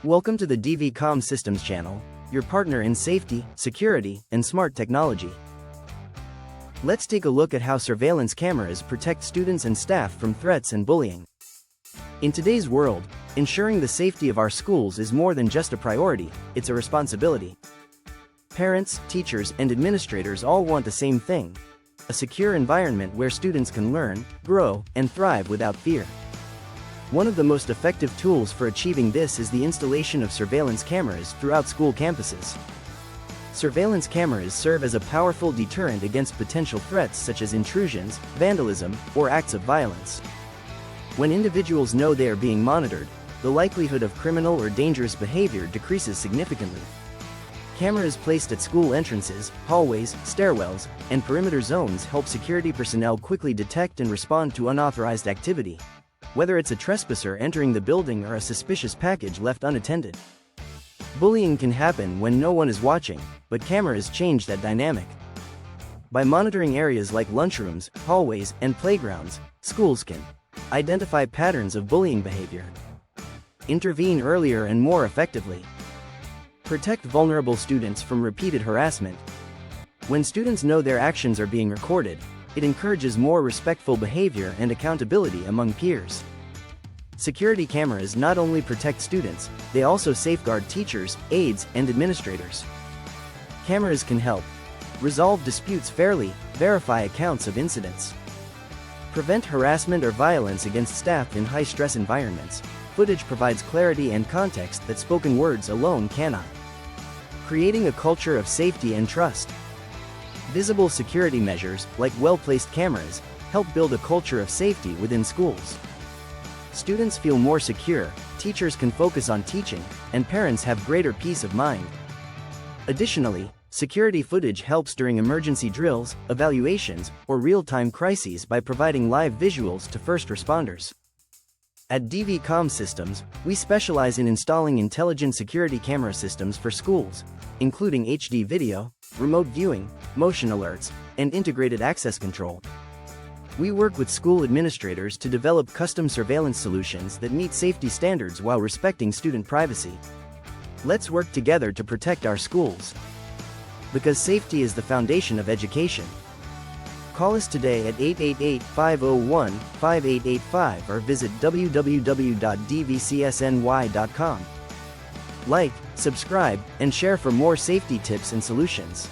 Welcome to the DV Systems channel, your partner in safety, security, and smart technology. Let's take a look at how surveillance cameras protect students and staff from threats and bullying. In today's world, ensuring the safety of our schools is more than just a priority, it's a responsibility. Parents, teachers, and administrators all want the same thing: a secure environment where students can learn, grow, and thrive without fear. One of the most effective tools for achieving this is the installation of surveillance cameras throughout school campuses. Surveillance cameras serve as a powerful deterrent against potential threats such as intrusions, vandalism, or acts of violence. When individuals know they are being monitored, the likelihood of criminal or dangerous behavior decreases significantly. Cameras placed at school entrances, hallways, stairwells, and perimeter zones help security personnel quickly detect and respond to unauthorized activity, whether it's a trespasser entering the building or a suspicious package left unattended. Bullying can happen when no one is watching, but cameras change that dynamic. By monitoring areas like lunchrooms, hallways, and playgrounds, schools can identify patterns of bullying behavior, intervene earlier and more effectively, protect vulnerable students from repeated harassment. When students know their actions are being recorded, it encourages more respectful behavior and accountability among peers. Security cameras not only protect students, they also safeguard teachers, aides, and administrators. Cameras can help resolve disputes fairly, verify accounts of incidents, prevent harassment or violence against staff in high-stress environments. Footage provides clarity and context that spoken words alone cannot, creating a culture of safety and trust. Visible security measures, like well-placed cameras, help build a culture of safety within schools. Students feel more secure, teachers can focus on teaching, and parents have greater peace of mind. Additionally, security footage helps during emergency drills, evaluations, or real-time crises by providing live visuals to first responders. At DV Systems, we specialize in installing intelligent security camera systems for schools, including HD video, remote viewing, motion alerts, and integrated access control. We work with school administrators to develop custom surveillance solutions that meet safety standards while respecting student privacy. Let's work together to protect our schools, because safety is the foundation of education. Call us today at 888-501-5885 or visit www.dvcsny.com. Like, subscribe, and share for more safety tips and solutions.